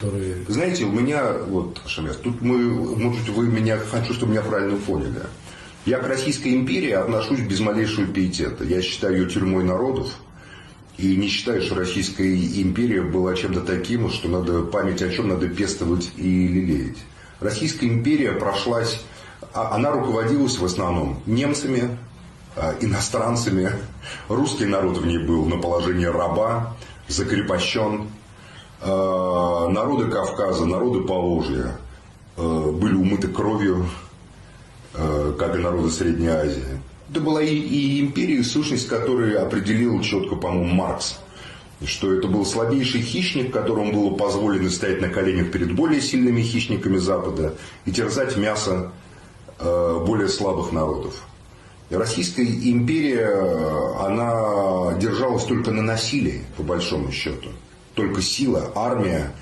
которые... Знаете, у меня, вот, Шамес, тут может, вы меня, хочу, чтобы меня правильно поняли. Я к Российской империи отношусь без малейшего пиетета. Я считаю ее тюрьмой народов. И не считаю, что Российская империя была чем-то таким, что надо память о чем надо пестовать и лелеять. Российская империя прошлась, она руководилась в основном немцами, иностранцами. Русский народ в ней был на положении раба, закрепощен. Народы Кавказа, народы Поволжья были умыты кровью, как и народы Средней Азии. Это была и империя, сущность которой определил четко, по-моему, Маркс, что это был слабейший хищник, которому было позволено стоять на коленях перед более сильными хищниками Запада и терзать мясо более слабых народов. Российская империя, она держалась только на насилии, по большому счету. Только сила, армия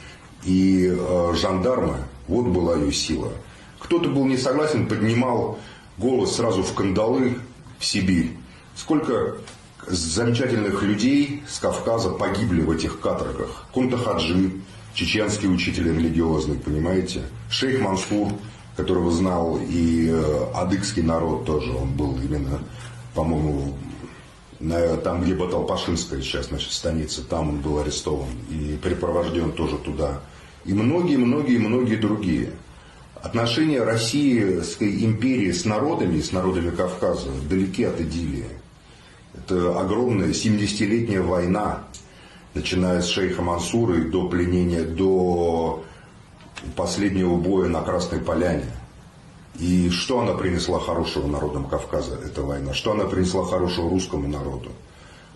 и жандармы, вот была ее сила. Кто-то был не согласен, поднимал голос сразу в кандалы, в Сибирь. Сколько замечательных людей с Кавказа погибли в этих каторгах. Кунта-Хаджи, чеченский учитель религиозный, понимаете? Шейх Мансур, которого знал и адыгский народ тоже. Он был именно, по-моему, там, где Баталпашинская сейчас, значит, станица, там он был арестован и припровожден тоже туда. И многие другие. Отношения Российской империи с народами Кавказа далеки от идиллии. Это огромная 70-летняя война, начиная с шейха Мансура и до пленения, до последнего боя на Красной Поляне. И что она принесла хорошего народам Кавказа, эта война? Что она принесла хорошего русскому народу?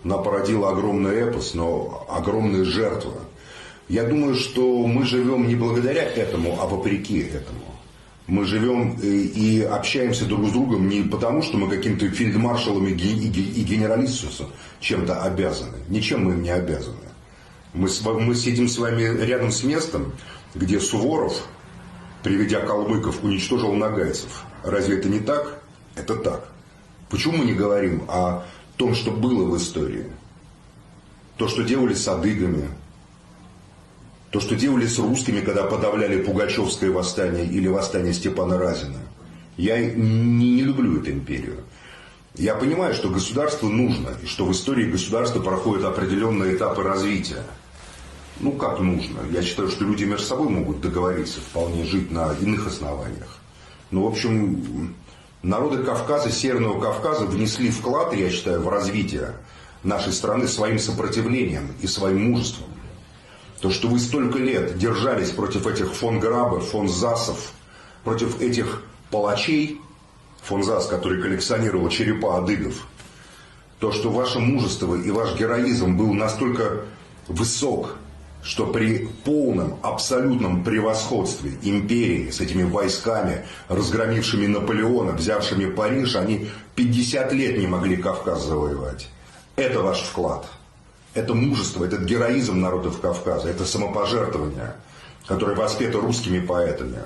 Она породила огромный эпос, но огромные жертвы. Я думаю, что мы живем не благодаря этому, а вопреки этому. Мы живем и общаемся друг с другом не потому, что мы каким-то фельдмаршалам и генералиссусам чем-то обязаны. Ничем мы им не обязаны. Мы сидим с вами рядом с местом, где Суворов, приведя калмыков, уничтожил нагайцев. Разве это не так? Это так. Почему мы не говорим о том, что было в истории? То, что делали с адыгами, то, что делали с русскими, когда подавляли Пугачевское восстание или восстание Степана Разина. Я не люблю эту империю. Я понимаю, что государству нужно, и что в истории государства проходят определенные этапы развития. Ну, как нужно? Я считаю, что люди между собой могут договориться, вполне жить на иных основаниях. Ну, в общем, народы Кавказа, Северного Кавказа внесли вклад, я считаю, в развитие нашей страны своим сопротивлением и своим мужеством. То, что вы столько лет держались против этих фон Грабов, фон Засов, против этих палачей, фон Зас, который коллекционировал черепа адыгов, то, что ваше мужество и ваш героизм был настолько высок, что при полном, абсолютном превосходстве империи с этими войсками, разгромившими Наполеона, взявшими Париж, они 50 лет не могли Кавказ завоевать. Это ваш вклад. Это мужество, этот героизм народов Кавказа, это самопожертвование, которое воспето русскими поэтами.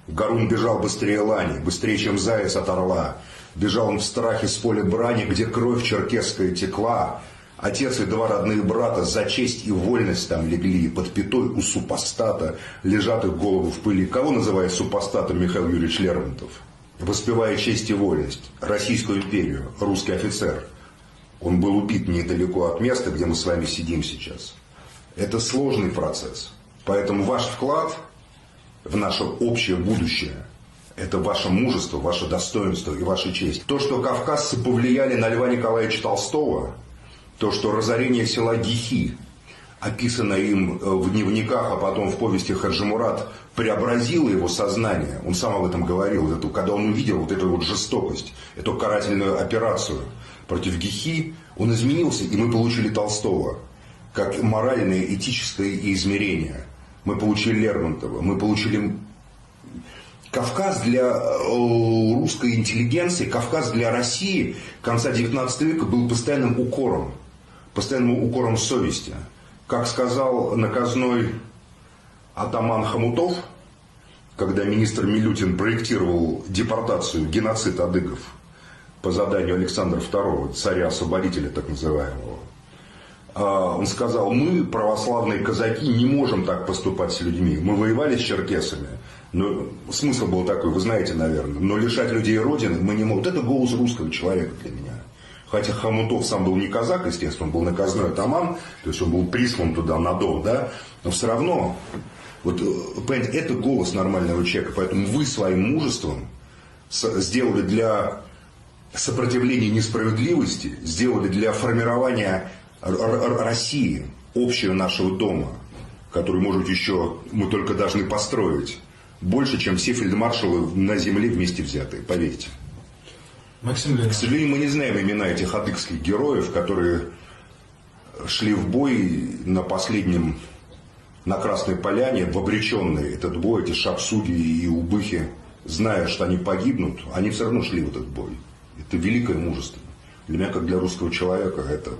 Гарун бежал быстрее лани, быстрее, чем заяц от орла. Бежал он в страхе с поля брани, где кровь черкесская текла. Отец и два родных брата за честь и вольность там легли. Под пятой у супостата лежат их головы в пыли. Кого называет супостатом Михаил Юрьевич Лермонтов? Воспевая честь и вольность, Российскую империю, русский офицер. Он был убит недалеко от места, где мы с вами сидим сейчас. Это сложный процесс. Поэтому ваш вклад в наше общее будущее – это ваше мужество, ваше достоинство и ваша честь. То, что кавказцы повлияли на Льва Николаевича Толстого, то, что разорение села Гихи, описанное им в дневниках, а потом в повести Хаджи Мурат, преобразило его сознание. Он сам об этом говорил. Когда он увидел вот эту вот жестокость, эту карательную операцию против Гихи, он изменился, и мы получили Толстого как моральное, этическое измерение. Мы получили Лермонтова, мы получили Кавказ для русской интеллигенции, Кавказ для России конца XIX века был постоянным укором совести. Как сказал наказной атаман Хомутов, когда министр Милютин проектировал депортацию, геноцид адыгов по заданию Александра II, царя-освободителя так называемого, Он сказал: мы, православные казаки, не можем так поступать с людьми. Мы воевали с черкесами. Но смысл был такой, вы знаете, наверное. Но лишать людей родины мы не можем. Вот это голос русского человека для меня. Хотя Хомутов сам был не казак, естественно, он был наказной атаман, то есть он был прислан туда на Дон, да. Но все равно, вот, понимаете, это голос нормального человека. Поэтому вы своим мужеством сделали для сопротивления несправедливости, сделали для формирования России, общего нашего дома, который, может быть, еще мы только должны построить, больше, чем все фельдмаршалы на земле вместе взятые, поверьте. Максим К сожалению, мы не знаем имена этих адыгских героев, которые шли в бой на последнем, на Красной Поляне, в обреченный этот бой, эти шапсуги и убыхи, зная, что они погибнут, они все равно шли в этот бой. Это великое мужество. Для меня, как для русского человека, это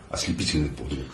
ослепительный подвиг.